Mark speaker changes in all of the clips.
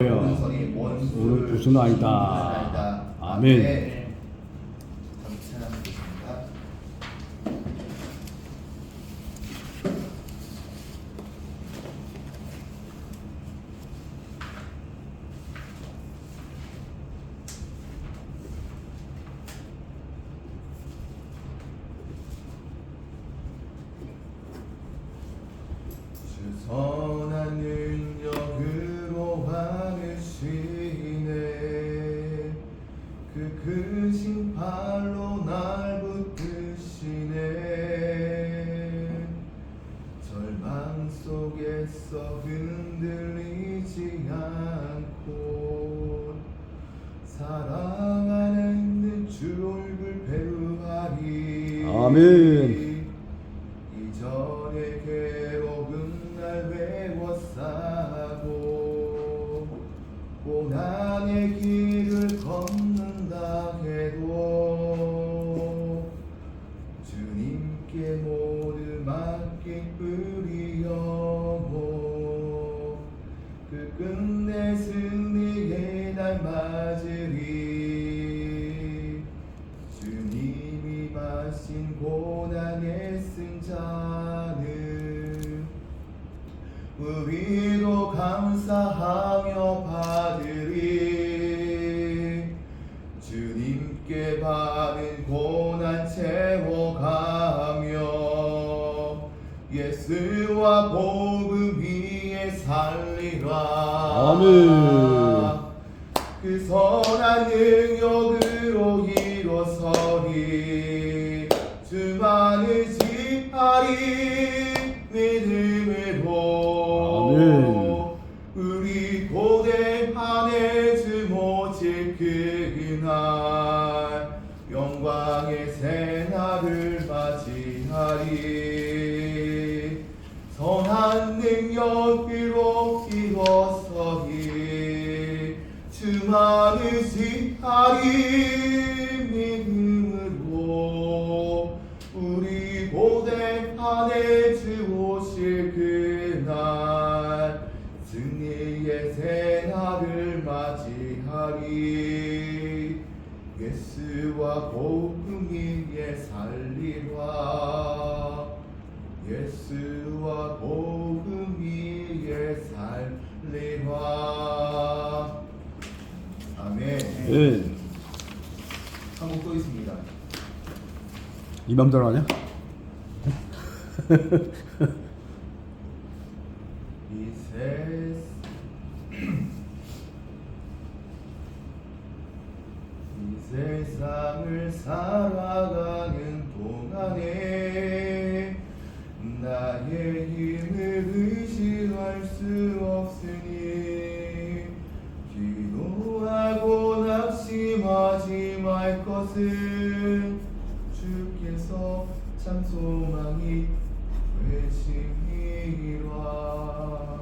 Speaker 1: 오늘 구수는 아니다. 아멘.
Speaker 2: 선한 능력으로 하시네 그 크신 팔로 날 붙드시네 절망 속에서 흔들리지 않고 사랑하는 주 얼굴 배우하리
Speaker 1: 아멘.
Speaker 2: 이전의 괴로운 날 외워싸고 고난의 길을 걷는다 해도 주님께 모두 맡기쁘리요 그 끝내 승리의 날 맞으리 주님이 마신 고난의 승자는 우리도 감사하며 받으리 주님께 받은 고난 채워가며 예수와 복음 위에 살리라
Speaker 1: 아멘.
Speaker 2: 그 선한 능력으로 일어서리 주만을 지파리 믿음으로
Speaker 1: 아멘.
Speaker 2: 우리 고대 안에 주 모실 그날 영광의 새날을 맞이하리 선한 능력으로 일어서리 주만을 지파리 믿음으로 우리 고대 안에 주 오실 그날 승리의 새날을 맞이하리 예수와 복음 위에 살리라 예수와 복음 위에 살리라 아멘.
Speaker 1: 네.
Speaker 2: 한곡 또 있습니다.
Speaker 1: 이 맘대로 하냐?
Speaker 2: 이 세상을 살아가는 동안에 나의 힘을 의지할 수 없으니 기도하고 낙심하지 말 것은 주께서 참 소망이 되심이라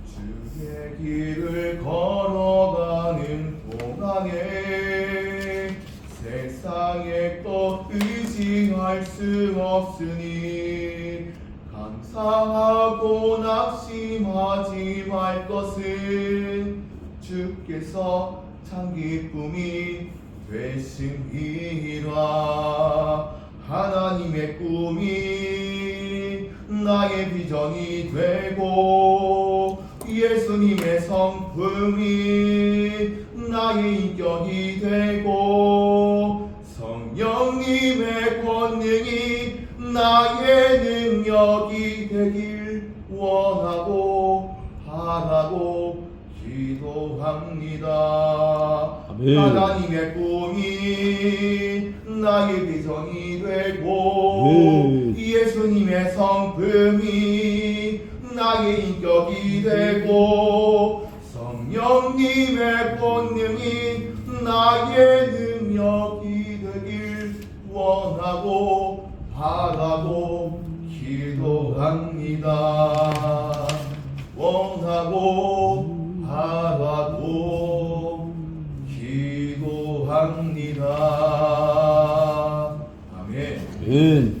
Speaker 2: 주의 길을 걸어가는 동안에 세상에 또 의지할 수 없으니 감사하고 낙심하지 말 것은 주께서 참 기쁨이 되심이라 하나님의 꿈이 나의 비전이 되고 예수님의 성품이 나의 인격이 되고 성령님의 권능이 나의 능력이 되길 원하고 바라고 기도합니다.
Speaker 1: 아멘.
Speaker 2: 하나님의 꿈이 나의 비전이 되고
Speaker 1: 아멘.
Speaker 2: 예수님의 성품이 나의 인격이 되고 성령님의 권능이 나의 능력이 되길 원하고 바라고 기도합니다. 원하고 바라고 기도합니다. 아멘.
Speaker 1: 아멘.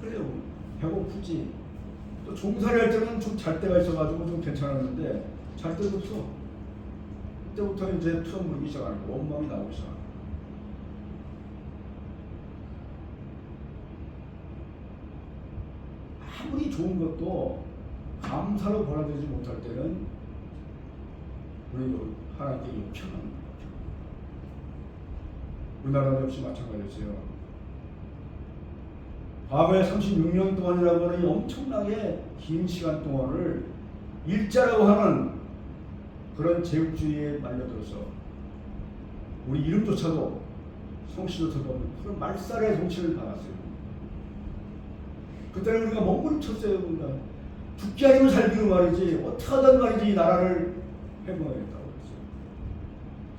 Speaker 1: 그래요. 배고프지. 또 종살이 할 때는 좀 잘 때가 있어가지고 좀 괜찮았는데 잘 때도 없어. 그때부터 이제 투정 부리기 시작하는 거, 원망이 나오기 시작하는 거. 아무리 좋은 것도 감사로 벌어들이지 못할 때는 우리 하나님께 욕평하는 거예요. 우리나라 역시 마찬가지였어요. 과거에 36년 동안이라고 하는 이 엄청나게 긴 시간 동안을 일자라고 하는 그런 제국주의에 말려들어서 우리 이름조차도 성씨조차도 없는 그런 말살의 정치를 받았어요. 그때는 우리가 몸부림쳤어요. 우리가 죽기 아니면 살기로 말이지 어떻게 하든 말이지 이 나라를 해먹어야겠다고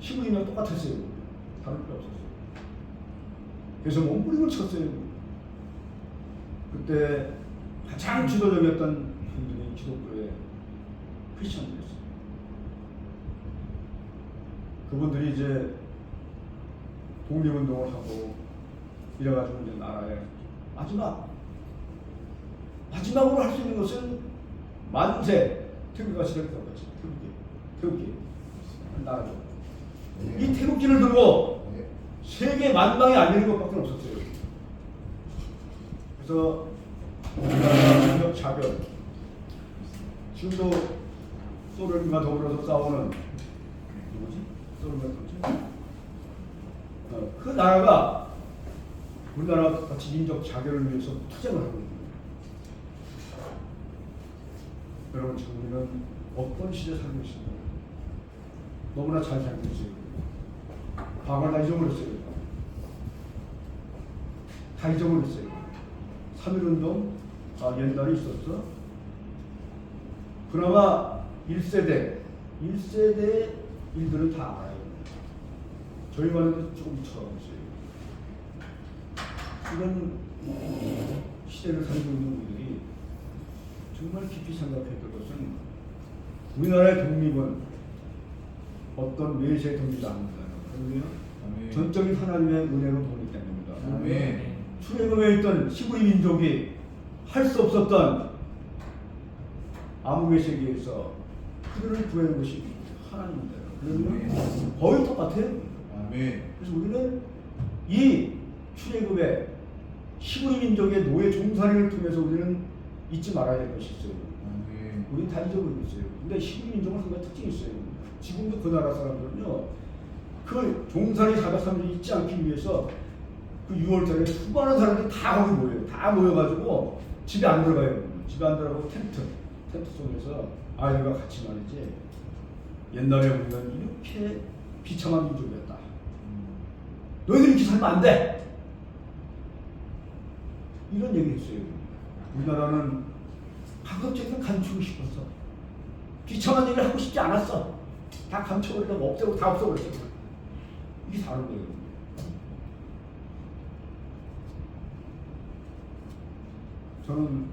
Speaker 1: 그랬어요. 15년 똑같았어요. 다를 게 없었어요. 그래서 몸부림을 쳤어요. 그때 가장 지도적이었던 분들이 기독교의 크리스천들이었어요. 그분들이 이제 독립운동을 하고 이래가지고 이제 나라의 마지막으로 할 수 있는 것은 만세, 태극기가 시작될 것 같이 태극기 나라죠. 이 태극기를 들고 세계 만방에 알리는 것밖에 없었어요. 그래서 우리나라 차별, 지금도 소련과 더불어서 싸우는 누구지? 소련과 누구지? 그 나라가 우리나라 같이 민족 자결을 위해서 투쟁을 하고 있는 거예요. 여러분 지금 우리는 어떤 시대에 살고 있습니까? 너무나 잘 살고 있어요. 과거를 다 잊어버렸어요. 다 잊어버렸어요. 3.1운동 옛날에 있었어. 그나마 1세대 일들은 다 알아요. 저희만 해도 조금 미쳐가고 있어요. 이런 시대를 살고 있는 우리들이 정말 깊이 생각해야 될 것은 우리나라의 독립은 어떤 외세의 독립이 아닙니다. 전적인 하나님의 은혜로 독립됩니다.
Speaker 2: 아멘.
Speaker 1: 출애굽에 있던 히브리 민족이 할 수 없었던 암흑의 세계에서 그들을 구하는 것이 하나님입니다. 그러면 거의 똑같아요.
Speaker 2: 아멘.
Speaker 1: 그래서 우리는 이 출애굽의 히브리 민족의 노예 종살이를 통해서 우리는 잊지 말아야 될 것이 있어요.
Speaker 2: 아멘.
Speaker 1: 우리는 다 잊어버리고 있어요. 근데 히브리 민족은 한 가지 특징이 있어요. 지금도 그 나라 사람들은요, 그 종살이 430일 잊지 않기 위해서 그 6월달에 수많은 사람들이 다 거기 모여요. 다 모여가지고 집에 안 들어가요. 집에 안 들어가고 텐트 속에서 아이들과 같이 말이지. 옛날에 우리는 이렇게 비참한 민족이었다. 너희들이 이렇게 살면 안 돼. 이런 얘기 했어요. 우리나라는 가급적이면 감추고 싶었어. 비참한 얘기를 하고 싶지 않았어. 다 감춰버리려고 없애고 다 없애버렸어. 이게 다른 거예요. 저는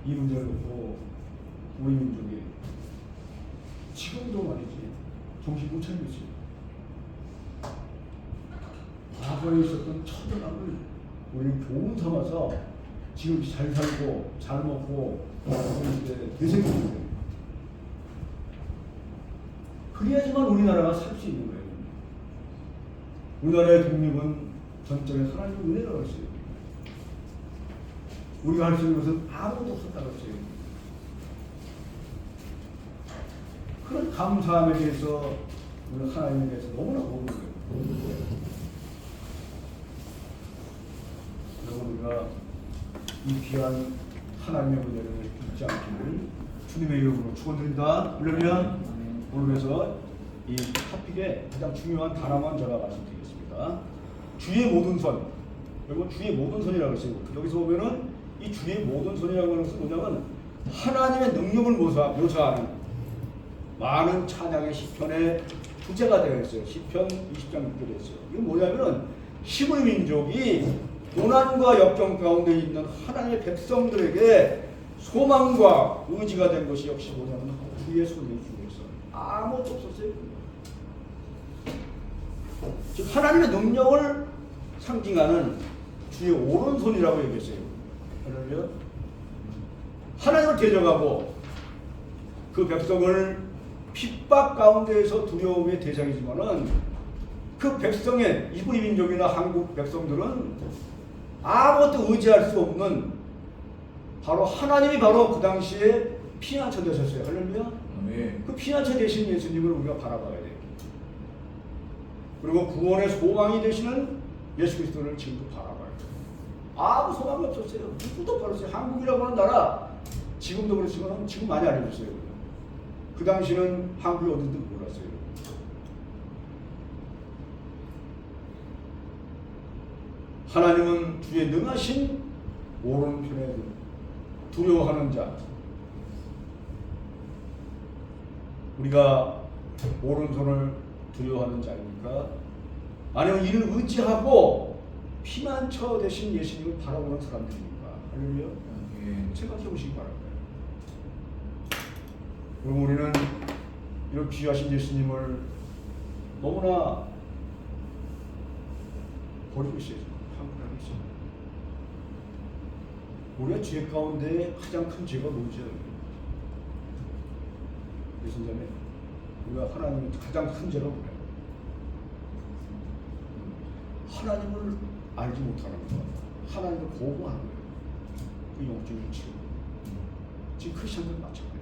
Speaker 1: 이 문제를 놓고 우리 민족이 지금도 말이지 정신 못 차리고 있어요. 과거에 있었던 처절함을 우리는 교훈 삼아서 지금 잘 살고 잘 먹고 되새기는 거예요. 그래야지만 우리나라가 살 수 있는 거예요. 우리나라의 독립은 전적인 하나님의 은혜라고 했어요. 우리가 할 수 있는 것은 아무것도 없었다고 했어요. 그런 감사함에 대해서 우리 하나님에 대해서 너무나 고마운 거예요. 여러분 우리가 이 귀한 하나님의 은혜를 잊지 않기를 주님의 이름으로 축원드립니다. 그러면 오늘 그래서 이 토픽의 가장 중요한 단어만 제가 말씀드리겠습니다. 주의 모든 선. 여러분 주의 모든 선이라고 했어요. 여기서 보면은 이 주의 모든 선이라고 하는 것은 뭐냐면 하나님의 능력을 묘사하는 많은 찬양의 시편의 주제가 되어 있어요. 시편 20장 6절에 있어요. 이건 뭐냐면은 히브리 민족이 고난과 역경 가운데 있는 하나님의 백성들에게 소망과 의지가 된 것이 역시 뭐냐면 주의 손에 주에서 아무것도 없었어요. 즉 하나님의 능력을 상징하는 주의 오른손이라고 얘기했어요. 할렐루야. 하나님을 대적하고 그 백성을 핍박 가운데에서 두려움의 대상이지만은 그 백성의 이브리 민족이나 한국 백성들은 아무것도 의지할 수 없는 바로 하나님이 바로 그 당시에 피난처 되셨어요. 할렐루야.
Speaker 2: 아멘.
Speaker 1: 그 피난처 되신 예수님을 우리가 바라봐야 돼요. 그리고 구원의 소망이 되시는 예수 그리스도를 지금도 바라봐야 돼요. 아무 소망이 없었어요. 누구도 바랐어요. 한국이라고 하는 나라 지금도 그렇지만 지금 많이 알려졌어요. 그 당시는 한국이 어딘지 몰랐어요. 하나님은 주의 능하신 오른편에 두려워하는 자. 우리가 오른손을 두려워하는 자입니까? 아니면 이를 의지하고 피난처 되신 예수님을 바라보는 사람들입니까? 할렐루야. 생각해 보시기 바랍니다. 그럼 우리는 이런 귀하신 예수님을 너무나 버리고 있어요. 한국하고 있어요. 우리가 죄 가운데 가장 큰 죄가 뭐죠? 예수님의 우리가 하나님의 가장 큰 죄가 뭐예요? 하나님을 알지 못하는 것, 하나님을 거부하는 거예요. 그 영적인 치유. 지금 크리스천들 마찬가지예요.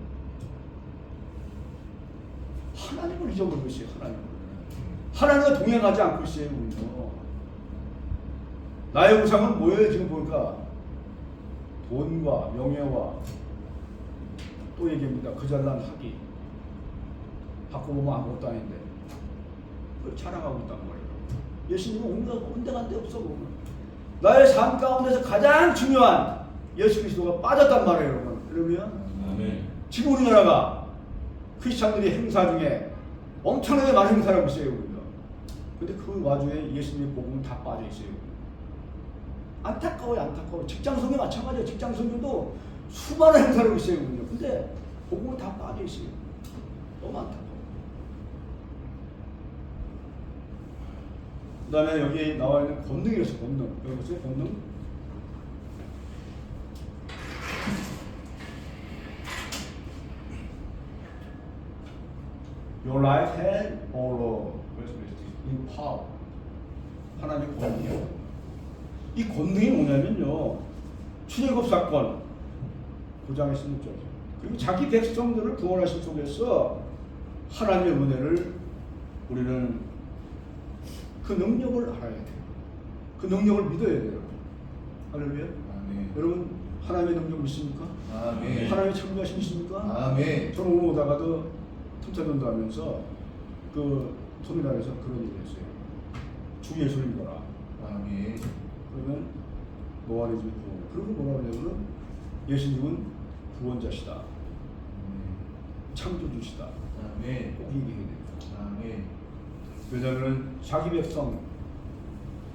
Speaker 1: 하나님을 잊어버리고 있어요. 하나님과 동행하지 않고 있어요. 우리는. 나의 우상은 뭐예요? 지금 보니까 돈과 명예와 또 얘기합니다. 그 잘난 학위 바꿔보면 아무것도 아닌데 그걸 자랑하고 있단 말이에요. 예수님은 온데간데 없어 보면 나의 삶 가운데서 가장 중요한 예수 그리스도가 빠졌단 말이에요. 여러분. 그러면 지금 우리나라가 크리스찬들이 행사 중에 엄청나게 많은 행사를 하고 있어요. 우리가. 근데 그 와중에 예수님의 복음은 다 빠져 있어요. 안타까워요. 안타까워요. 직장성교 마찬가지예요. 직장성교도 수많은 행사를 하고 있어요. 우리가. 근데 복음은 다 빠져 있어요. 너무 안타까워요. 그 다음에 여기 나와 있는 권능이었어요. 권능. 여기 보세요. 권능. Your right hand, O Lord, in power. 하나님의 권능이요. 이 권능이 뭐냐면요. 출애굽 사건 9장의 16절. 그리고 자기 백성들을 구원하신 속에서 하나님의 은혜를 우리는 그 능력을 알아야 돼요. 그 능력을 믿어야 돼요. 할렐루야. 여러분 하나님의 능력 믿습니까?
Speaker 2: 아멘.
Speaker 1: 하나님의 참여하심 믿습니까?
Speaker 2: 아멘.
Speaker 1: 저는 오늘 오다가도 틈타전도 하면서 그 터미널에서 그런 얘기를 했어요. 주 예수를 믿어라.
Speaker 2: 아멘.
Speaker 1: 그러면 노아의 집 구원. 그리고 뭐라 그러냐면 예수님은 구원자시다. 창조주시다.
Speaker 2: 아멘.
Speaker 1: 꼭 얘기해야 됩니다.
Speaker 2: 아멘.
Speaker 1: 왜냐하면 자기 백성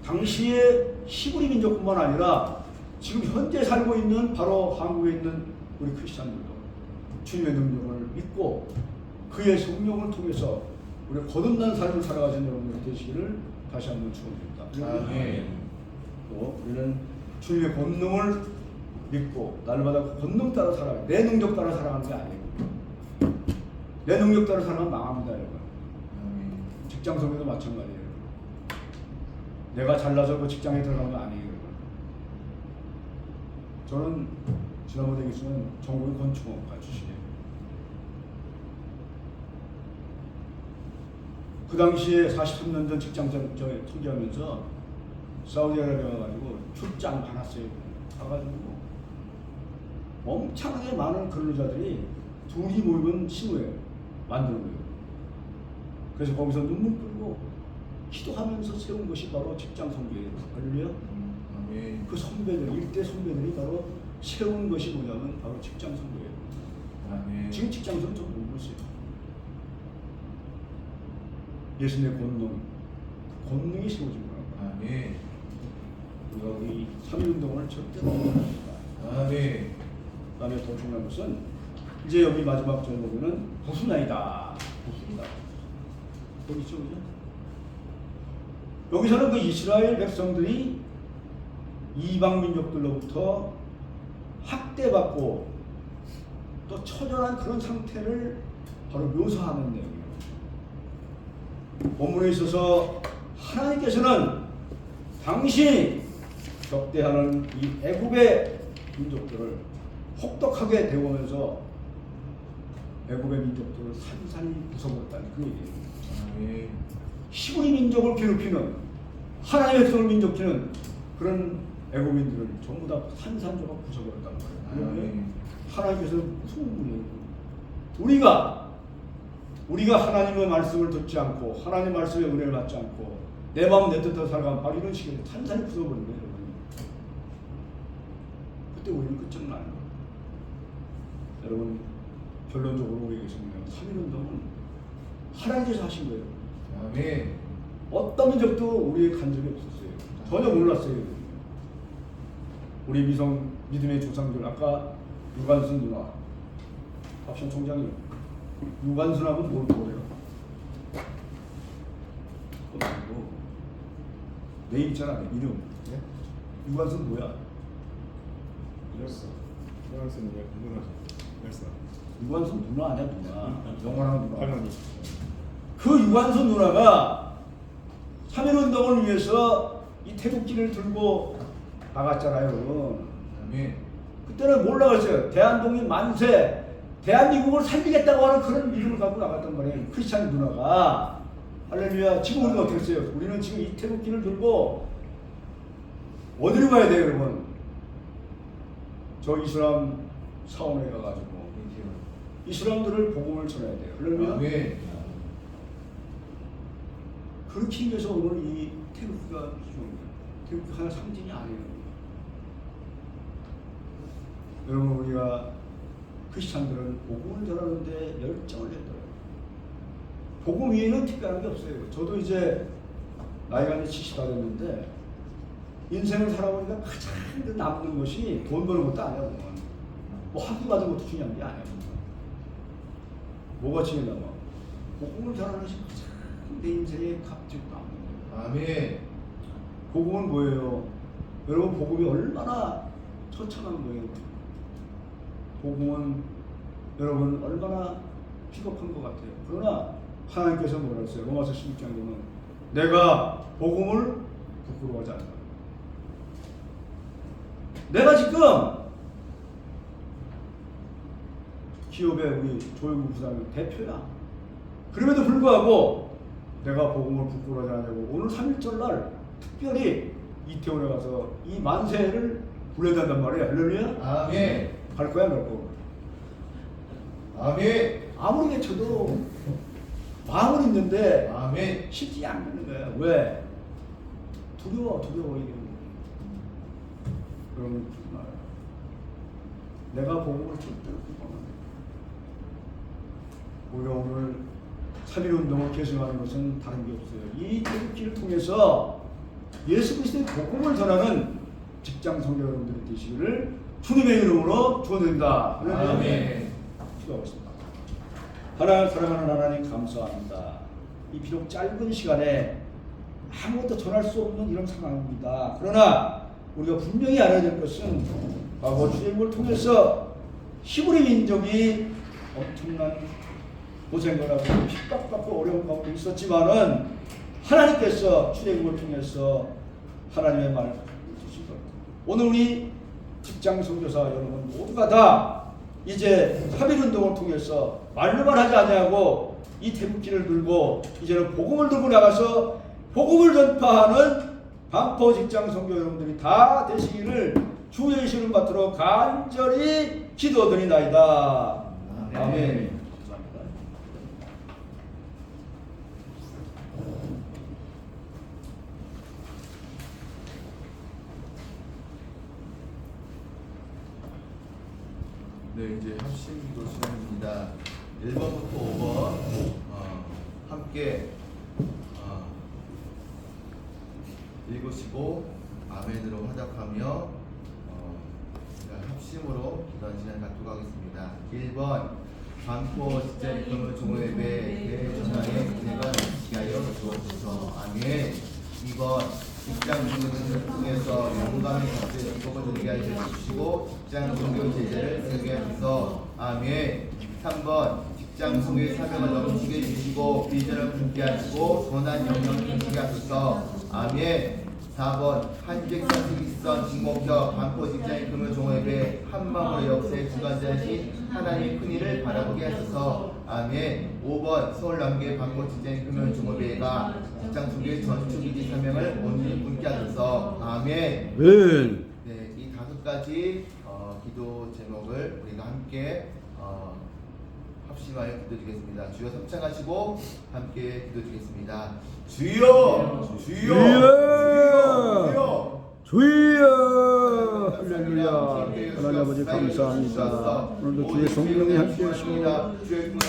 Speaker 1: 당시의 히브리 민족뿐만 아니라 지금 현재 살고 있는 바로 한국에 있는 우리 크리스찬들도 주님의 능력을 믿고 그의 성령을 통해서 우리 거듭난 삶을 살아가신 여러분들 되시기를 다시 한번 축원드립니다.
Speaker 2: 아멘.
Speaker 1: 또 우리는 주님의 권능을 믿고 날마다 그 권능 따라 살아가요. 내 능력 따라 살아가는 게 아니에요. 내 능력 따라 살아가면 망합니다, 여러분. 직장 성에도 마찬가지예요. 내가 잘나서 그 직장에 들어간 거 아니에요. 저는 지난번에 얘기했지만 전공이 건축업과 출신이에요. 그 당시에 43년 전 직장 통제하면서 사우디아라비아 가가지고 출장 많았어요. 가가지고 엄청나게 많은 근로자들이 둘이 모이는 신호에 만드는 거예요. 그래서 거기서 눈물 끌고 기도하면서 세운 것이 바로 직장 선교예요. 할렐루야.
Speaker 2: 아멘.
Speaker 1: 그 선배들, 일대 선배들이 바로 세운 것이 뭐냐면 바로 직장 선교예요.
Speaker 2: 아멘.
Speaker 1: 지금 직장 선교 좀 모르고 있어요. 예수님의 권능이 세워진 거라고.
Speaker 2: 아멘.
Speaker 1: 우리가 우리 3.1운동을 절대 못합니다.
Speaker 2: 아멘.
Speaker 1: 그 다음에 더 중요한 것은 이제 여기 마지막 절에 보면은 구순아이다. 구순이다. 여기 있죠, 그죠? 여기서는 그 이스라엘 백성들이 이방 민족들로부터 학대받고 또 처절한 그런 상태를 바로 묘사하는 내용이에요. 본문에 있어서 하나님께서는 당신이 적대하는 이 애굽의 민족들을 혹독하게 대우하면서 애굽의 민족들을 산산히 부숴버렸다는 그 얘기예요.
Speaker 2: 아멘.
Speaker 1: 히브리 민족을 괴롭히는 하나님의 백성을 민족히는 그런 애굽인들을 전부 다 산산조각 부숴버렸단 말이에요.
Speaker 2: 아멘.
Speaker 1: 하나님께서는 무서운 분이에요. 우리가 하나님의 말씀을 듣지 않고 하나님의 말씀에 은혜를 받지 않고 내 마음 내 뜻대로 살아가면 바로 이런 식으로 산산히 부숴버리는 거예요. 그때 우리는 끝장나요. 여러분 결론적으로 우리에게 정리하면 3.1운동은 하나님께서 하신 거예요.
Speaker 2: 아멘.
Speaker 1: 어떤 민족도 우리의 간 적이 없었어요. 전혀 몰랐어요. 우리 믿음의 조상들 아까 유관순 누나 박신 총장이 유관순하고 뭘 보래요? 그거 말고 내 있잖아 내 이름.
Speaker 2: 네?
Speaker 1: 유관순 뭐야?
Speaker 2: 열사. 프랑스는 누나죠. 열사.
Speaker 1: 유관순 누나 아니야 누나. 영원한 누나.
Speaker 2: 할머니.
Speaker 1: 그 유관순 누나가 3.1운동을 위해서 이 태극기를 들고 나갔잖아요.
Speaker 2: 아멘.
Speaker 1: 그때는 몰라갔어요. 대한독립 만세, 대한민국을 살리겠다고 하는 그런 믿음을 갖고 나갔단 말이에요. 크리스찬 누나가. 할렐루야. 지금 우리가 어떻게 했어요? 우리는 지금 이 태극기를 들고 어디로 가야 돼요, 여러분? 저 이슬람 사원에 가가지고 이슬람들을 복음을 전해야 돼요. 할렐루야.
Speaker 2: 아멘.
Speaker 1: 그렇게 위해서 오늘 이 태극기가 필요합니다. 태극기 하나 상징이 아니에요. 여러분 우리가 크리스찬들은 복음을 전하는데 열정을 냈더라고요. 복음 위에는 특별한 게 없어요. 저도 이제 나이가 이제 70가 됐는데 인생을 살아보니까 가장 남는 것이 돈 버는 것도 아니야. 뭐 학위 받은 것도 중요한 게 아니야. 뭐가 중요하냐? 복음을 전하는 것이 가장 내 인생의 값지고 남는 거예요.
Speaker 2: 아멘.
Speaker 1: 복음은 뭐예요? 여러분 복음이 얼마나 처참한 거예요. 복음은 여러분 얼마나 비겁한 것 같아요. 그러나 하나님께서 뭐라 했어요? 로마서 16장에 보면 내가 복음을 부끄러워하지 않는다. 내가 지금 기업의 우리 조영구 부장님 대표야. 그럼에도 불구하고 내가 복음을 부끄러워하지 않냐고 오늘 3.1절 날 특별히 이태원에 가서 이 만세를 불러야 된단 말이에요. 할렐루야.
Speaker 2: 아멘.
Speaker 1: 갈 거야, 갈 거.
Speaker 2: 아멘.
Speaker 1: 아무리 외쳐도 마음은 있는데
Speaker 2: 아멘.
Speaker 1: 쉽지 않는 거야. 왜? 두려워 이게. 그러면 내가 복음을 절대로 부끄러워하는 거야. 우리가 오늘 3.1운동을 계승하는 것은 다른 게 없어요. 이 태극기를 통해서 예수 그리스도의 복음을 전하는 직장 성도 여러분들이 되시기를 주님의 이름으로 축원드립니다.
Speaker 2: 아멘.
Speaker 1: 기도하겠습니다. 하나님 사랑하는 하나님 감사합니다. 이 비록 짧은 시간에 아무것도 전할 수 없는 이런 상황입니다. 그러나 우리가 분명히 알아야 될 것은 과거 출애굽을 통해서 히브리 민족이 엄청난 고생을 하고 핍박받고 어려운 가운데 있었지만은 하나님께서 출애굽을 통해서 하나님의 말을 주신 것. 오늘 우리 직장 선교사 여러분 모두가 다 이제 3.1운동을 통해서 말로만 하지 아니하고 이 태극기를 들고 이제는 복음을 들고 나가서 복음을 전파하는 반포 직장 선교 여러분들이 다 되시기를 주의 이름을 받들어 간절히 기도드리나이다. 아멘. 감사합니다.
Speaker 3: 네, 이제 합심 기도 시간입니다. 1번부터 5번 함께 읽으시고 아멘으로 화답하며 합심으로 기도하는 시간 갖도록 하겠습니다. 1번 반포 직장 입금을 종로예배 대전당의 은혜가 있게 하여 주옵소서. 아멘. 2번 직장 동료들을 통해서 영광의 값을 기복을 누리게 하여 주시고 직장 동료 제재를 세우게 하소서. 아멘. 3번 직장 동료의 사명을 넘치게 해주시고 비전을 품게 하시고 선한 영향을 품게 하소서. 아멘. 4번 한직선 특이선 직목적 반포 직장인 금요종업에 한마음으로 역사의 주관자이신 하나님의 큰일을 바라보게 하소서. 아멘. 5번 서울 남계 반포 직장인 금요종업회가 직장 속의 전축이지 사명을 온전히 품게 하소서. 아멘. 네, 이 5가지 기도 제목을 우리가 함께 합심하여 기도드리겠습니다. 주여 삼창하시고 함께 기도드리겠습니다. 주여, 주여, 주여,
Speaker 1: 주여 할렐루야. 하나님 아버지 감사합니다. 오늘도 주의 성령이 함께 하시고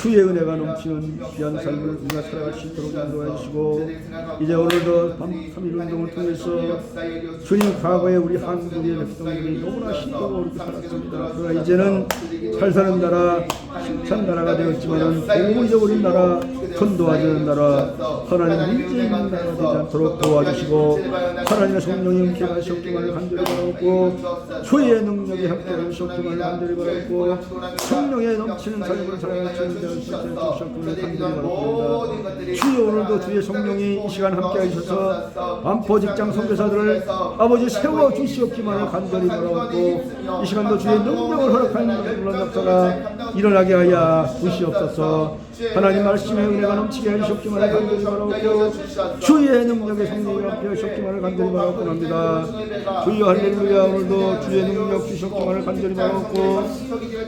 Speaker 1: 주의 은혜가 넘치는 귀한 삶을 우리가 살아갈 수 있도록 인도해 주시고 이제 오늘도 밤 3일 운동을 통해서 주님 과거에 우리 한국의 백성들이 너무나 힘들고 어렵게 살았습니다. 그러나 이제는 잘 사는 나라, 승천 나라가 되었지만 너무 잊어버린 나라, 전도하는 나라, 하나님 문제 있는 나라가 되지 않도록 도와주시고 하나님의 성령이 함께 하셨기만을 간절히 바라고 주의 능력이 함께 하셨기만을 간절히 바라고 성령에 넘치는 삶을 살아갈 수 있는 하셨기만을 간절히 바랍니다. 주여 오늘도 주의 성령이 이 시간 함께 하셔서 반포 직장 선교사들을 아버지 세워주시옵기만을 간절히 바라고 이 시간도 주의 능력을 허락하는 놀라운 역사가 일어나게 하여 주시옵소서. 하나님 말씀의 은혜가 넘치게 하시옵기만을 간절히 바라고 주의 능력의 성령이 함께 하시옵기만을 간절히 바라고 합니다. 주여 할렐루야. 오늘도 주의 능력 주시옵기만을 간절히 바라고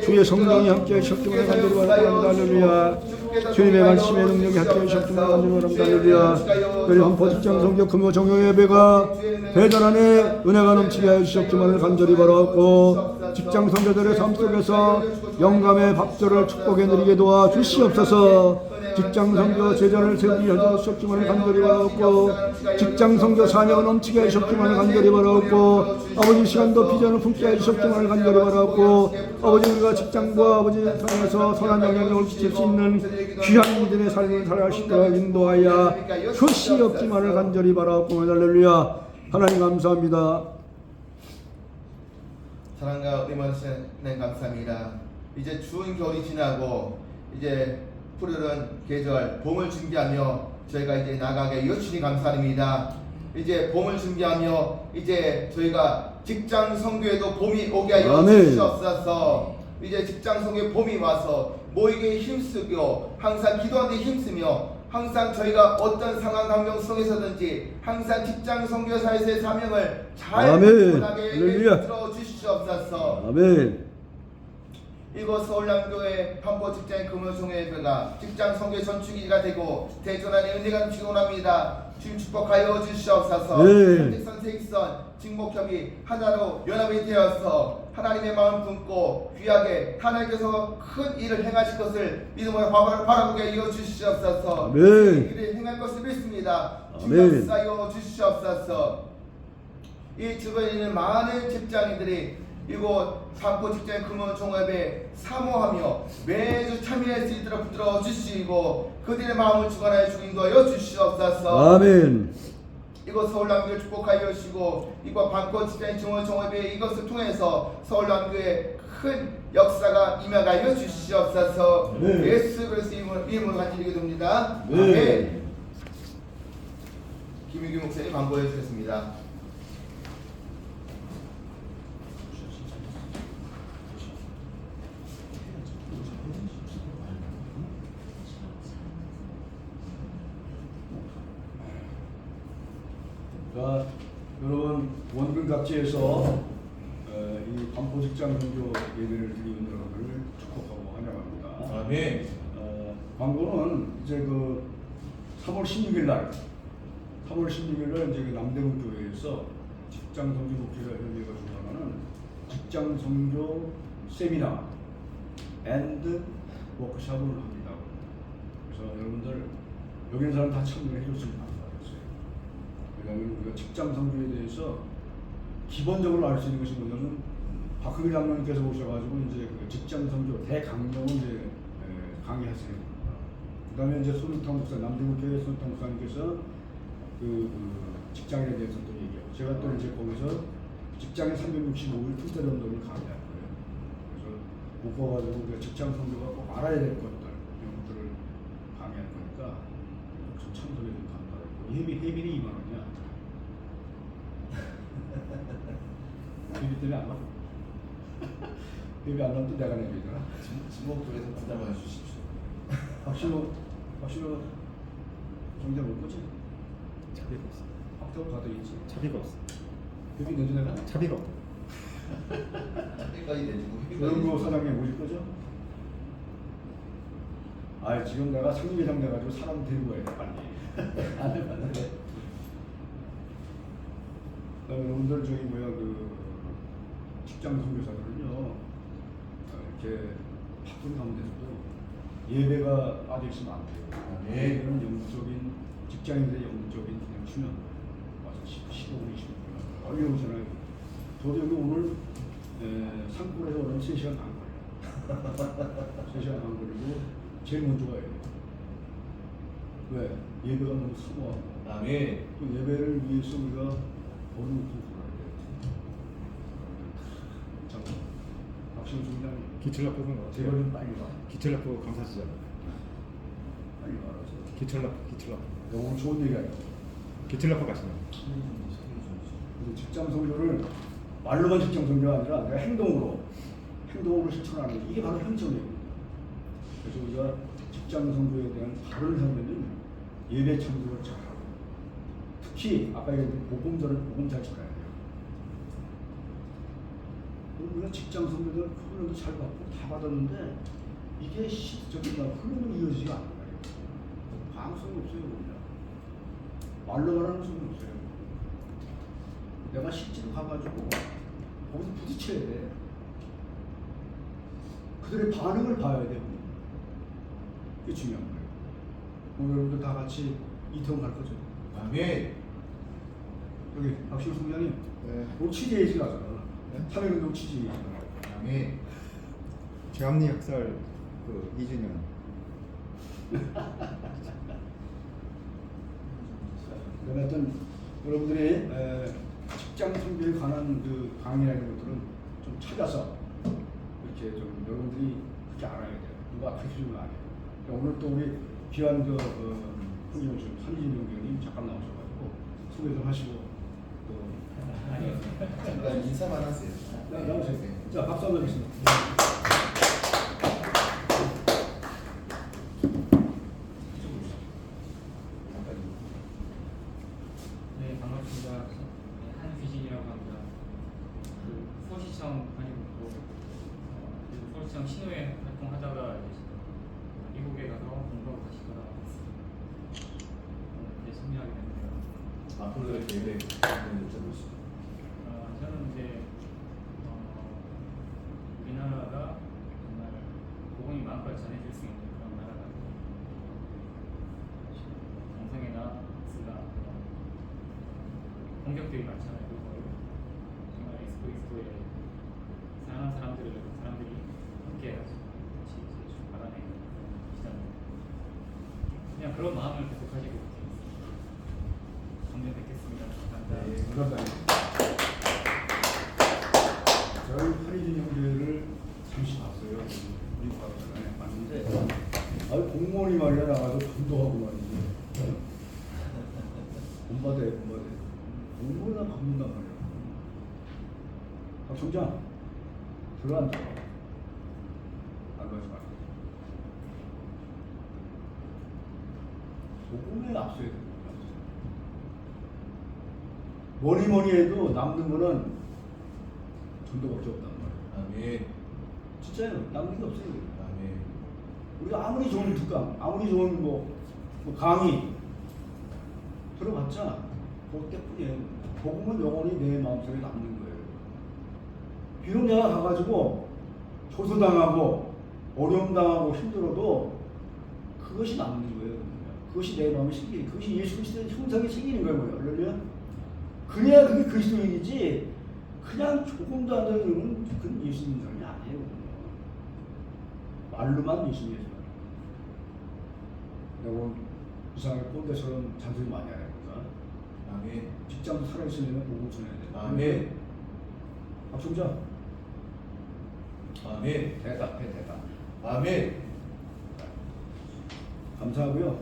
Speaker 1: 주의 성령이 함께 하시옵기만을 간절히 바라고 합니다. 할렐루야. 주님의 말씀의 능력이 함께 하시옵기만을 간절히 바랍니다. 할렐루야. 우리 한포 직장 선교 금요 정요 예배가 대전 안에 은혜가 넘치게 하시옵기만을 간절히 바라고 직장 선교들의 삶 속에서 영감의 밥절을 축복해 드리게 도와 주시옵소서. 직장 선교 제자를 세우게 하시옵기만을 간절히 바라고 직장 선교 사명을 넘치게 하시옵기만을 간절히 바라고 아버지 시간도 비전을 품게 하시옵기만을 간절히 바라고 아버지 우리가 직장과 아버지 통해서 선한 영향력을 끼칠 수 있는 귀한 이들의 삶을 살아갈 수 있도록 인도하여 주시옵기만을 간절히 바라고 할렐루야. 하나님 감사합니다.
Speaker 3: 사랑과 임하시는 감사합니다. 이제 추운 겨울이 지나고 이제 푸르른 계절 봄을 준비하며 저희가 이제 나가게 여친이 감사합니다. 이제 봄을 준비하며 이제 저희가 직장 선교에도 봄이 오게 하여 주시옵소서. 이제 직장 선교에 봄이 와서 모이게 힘쓰고 항상 기도하는 데 힘쓰며 항상 저희가 어떤 상황 환경 속에서든지 항상 직장 선교사에서의 사명을 잘 ful하게 들어 주시옵소서.
Speaker 1: 아멘.
Speaker 3: 이곳 서울남교회 반포 직장인 금요종회가 직장 선교 전축기가 되고 대전안에 은혜가 넘치고 원합니다. 주님 축복하여 주시옵소서. 선택선 세익선 직목협이 하나로 연합이 되어서 하나님의 마음 품고 귀하게 하나님께서 큰 일을 행하실 것을 믿음으로 바라보게 하여 주시옵소서. 일을 행할 것을 믿습니다. 주님 역사하여 주시옵소서. 이 주변에 있는 많은 직장인들이 이곳 반포 직장인 금요종합에 사모하며 매주 참여할 수 있도록 붙들어 주시고 그들의 마음을 주관하여 인도하여 주시옵소서.
Speaker 1: 아멘.
Speaker 3: 이곳 서울남교회 축복하여 주시고 이곳 반포 직장인 금요종합에 이것을 통해서 서울남교회 큰 역사가 임하여 주시옵소서. 예수 그리스도의 이름으로 간절히 기도합니다. 아멘. 김유규 목사님 반포해 주셨습니다.
Speaker 1: 자, 여러분 원근 각지에서 이 반포 직장 선교 예배를 드리는 여러분을 축복하고 환영합니다.
Speaker 2: 아멘.
Speaker 1: 광고는 이제 그 3월 16일 날 이제 그 남대문 교회에서 직장 선교 목회자 협의회가 주관하는 직장 선교 세미나 앤드 워크숍을 합니다. 그래서 여러분들 여기 있는 사람 다 참여해 줬으면 감사하겠어요. 왜냐하면 우리가 직장 선교에 대해서 기본적으로 알 수 있는 것이 뭐냐면 박흥일 장로님께서 오셔가지고 이제 그 직장 선교 대강령을 이제 강의하시는 겁니다. 그다음에 이제 손흥탁 목사 남대문 교회 손흥탁 목사님께서 그 직장에 대해서 또 얘기하고 제가 또 이제 거기서 직장에 365일 투자 전도를 강의할 거예요. 그래서 못 가가지고 우리가 직장 선교가 꼭 알아야 될 것들 이런 것들을 강의할 거니까 좀 참석해 주면 감사하고 회비는 2만 원이야. 회비 때문에 안 와? 회비 안 나면 또 내가 내야 되잖아.
Speaker 3: 지목도에서 부담해 주십시오.
Speaker 1: 박신호 정장 올 거지?
Speaker 4: 차비가 없어.
Speaker 1: 학교 가도 있지.
Speaker 4: 차비가 없어.
Speaker 1: 회비 내줘 내가?
Speaker 4: 차비가 없어.
Speaker 3: 차비까지 내주고
Speaker 1: 조영구 사장님 오실 거죠? 아 지금 내가 상임회장 돼가지고 사람 데리고 가야 돼 빨리. 안 돼. 여러분들 저기 뭐야 그 직장 선교사들은요 이렇게 바쁜 가운데서도 예배가 빠져 있으면 안 돼요. 예배는 영적인 직장인들의 영적인 그냥 수면 와서 15분 20분 빨리 오잖아요. 저도 여기 오늘 산골에서 오늘 3시간 안 걸려. 3시간 안 걸리고 제일 먼저 가야 돼요. 왜? 예배가 너무 사모하고
Speaker 3: 아멘.
Speaker 1: 또 예배를 위해서 우리가 버는 공부를 해야 돼요. 자, 박신호 총장님
Speaker 4: 기철납부는 어떻게?
Speaker 1: 제발 좀 빨리 와.
Speaker 4: 기철납부 감사지잖아.
Speaker 1: 빨리 와라서.
Speaker 4: 기철납부.
Speaker 1: 오늘 좋은 얘기 아니야.
Speaker 4: 기철납부 가시면.
Speaker 1: 그래서 직장 선교를 말로만 직장 선교가 아니라 내가 행동으로 실천하는 게 이게 바로 현정이에요. 그래서 우리가 직장 선교에 대한 바른 삶에는 예배 참석을 잘하고 특히 아까 얘기했던 복음 잘 전해야 돼요. 우리가 직장 선교들 훈련도 잘 받고 다 받았는데 이게 실질적인 훈련으로 이어지지 않는 거예요. 방송이 없어요. 우리가 말로만 하는 소리 없어요. 내가 실제로 가가지고 거기서 부딪혀야 돼. 그들의 반응을 봐야 돼. 그게 중요한 거예요. 오늘 여러분들 다 같이 이태원 갈 거죠?
Speaker 3: 아멘.
Speaker 1: 여기 박신호 총장님
Speaker 4: 네.
Speaker 1: 오늘 취재회식 가잖아. 삼행운동 취재회식.
Speaker 3: 아멘.
Speaker 4: 최암리 학살 그 2주년.
Speaker 1: 그러나 하여튼 여러분들이 직장 선교에 관한 그 강의나 이런 것들은 좀 찾아서 이렇게 좀 여러분들이 그렇게 알아야 돼요. 누가 가르쳐주면 안 해요. 오늘 또 우리 귀한 그 한진영 교수님 잠깐 나오셔가지고 소개 좀 하시고 또
Speaker 3: 잠깐 인사만 하세요.
Speaker 1: 나오세요. 자 박수 한번 주겠습니다.
Speaker 5: 네, 반갑습니다. 네, 한규진이라고 합니다. 그 서울시청 다니고 있고, 그리고 서울시청 신호회 활동하다가 이제 미국에 가서 공부하고 다시 돌아왔습니다. 이렇게 승리하게 됐네요.
Speaker 3: 앞으로의 계획 여쭤보시죠.
Speaker 5: 저는 이제 우리나라가 정말 복음이 마음껏 전해질 수 있는 그런 나라가 동성애나 스가 공격들이 많잖아요. 정말 예수그리스도의 사랑하는 사람들이 함께 해가지고 같이 쭉 바라내는 시장. 그냥 그런 마음을 계속 가지고 정면 뵙겠습니다. 감사합니다.
Speaker 1: 감사합니다. 저희 한희진 형제를 잠시 봤어요. 우리 바로 봤는데 공무원이 말이야 나가서 감독하고 말이지. 본받아요. 공무원이나 받는단 말이야. 박 총장 들어앉아. 안 가지 마. 복음에 앞서야 돼. 뭐니 해도 남는 거는 전도밖에 없단 말이야.
Speaker 3: 아멘.
Speaker 1: 진짜요. 남는 게 없어요.
Speaker 3: 아멘.
Speaker 1: 우리가 아무리 좋은 특강, 아무리 좋은 뭐 강의 들어봤자 그때뿐이에요. 복음은 영원히 내 마음속에 남는 거예요. 비록 내가 가가지고 조소당하고 어려움당하고 힘들어도 그것이 남는 거예요. 그것이 내 마음에 생기는, 그것이 예수 그리스도의 형상이 생기는 거예요. 그러면 그래야 그게 그리스도인이지 그냥 조금도 안 되는 그건 예수님 사람이 아니에요. 말로만 예수님 사람. 내가 오늘 이상하게 꼰대처럼 잔소리 많이 하니까
Speaker 2: 아멘.
Speaker 1: 직장도 살아있으려면 복음을 전해야 돼.
Speaker 2: 아멘.
Speaker 1: 박종자
Speaker 2: 아멘.
Speaker 1: 대답해 대답.
Speaker 2: 아멘.
Speaker 1: 감사하고요.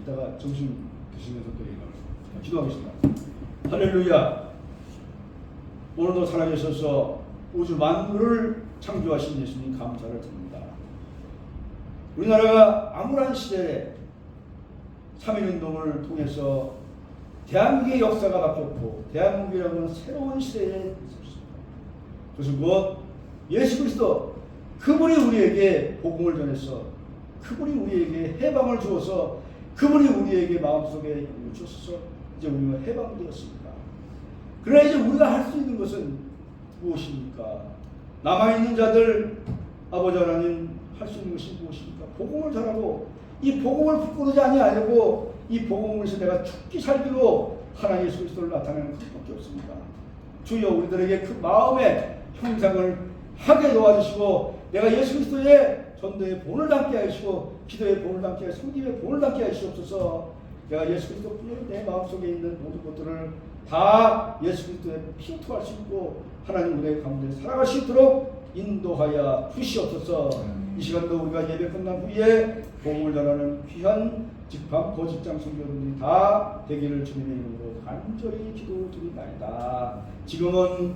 Speaker 1: 이따가 점심 드시면서 또 얘기를 기도하겠습니다. 할렐루야. 오늘도 살아계셔서 우주 만물을 창조하신 예수님 감사를 드립니다. 우리나라가 암울한 시대에 3.1운동을 통해서 대한민국의 역사가 바뀌었고 대한민국이라는 새로운 시대에 있었습니다. 그것은 곧 예수 그리스도 그분이 우리에게 복음을 전해서 그분이 우리에게 해방을 주어서 그분이 우리에게 마음속에 힘을 주셔서 이제 우리는 해방되었습니다. 그러나 이제 우리가 할 수 있는 것은 무엇입니까? 남아있는 자들 아버지 하나님 할 수 있는 것이 무엇입니까? 복음을 전하고 이 복음을 부끄러지 아니하려고 이 복음을 위해서 내가 죽기 살기로 하나님 예수 그리스도를 나타내는 것밖에 없습니다. 주여 우리들에게 그 마음의 형상을 하게 도와주시고 내가 예수 그리스도의 전도의 본을 담게 하시고 기도의 본을 담게 하시고 성김의 본을 담게 하시옵소서. 내가 예수 그리스도뿐이 내 마음속에 있는 모든 것들을 다 예수 그리스도에 피투할 수 있고 하나님 우리의 가운데 살아갈 수 있도록 인도하여 주시옵소서. 이 시간도 우리가 예배 끝난 후에 복음을 전하는 귀한 직방 고직장 성도들이 다 되기를 주님의 이름으로 간절히 기도드리나이다. 지금은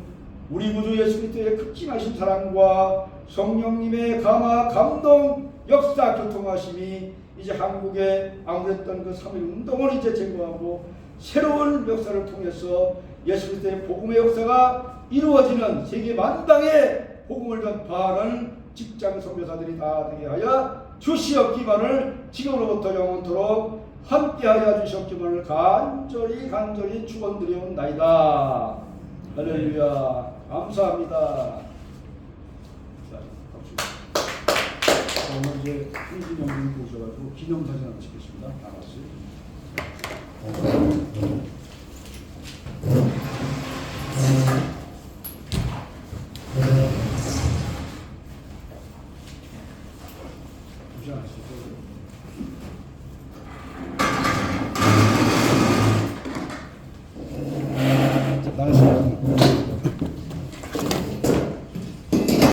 Speaker 1: 우리 구주 예수 그리스도의 극진하신 사랑과 성령님의 감화 감동 역사 교통하심이 이제 한국에 아무랬던 그 3.1 운동을 이제 제거하고 새로운 역사를 통해서 예수 그리스도의 복음의 역사가 이루어지는 세계 만방의 복음을 전파하는 직장 선교사들이 다 되게 하여 주시옵기만을 지금으로부터 영원토록 함께하여 주시옵기만을 간절히 축원드리옵나이다. 할렐루야. 감사합니다. 자, 박수. 오늘 이제 흥진 형님 보셔가지고 기념사진 하나 찍겠습니다. 다 같이. 보시 않으시죠?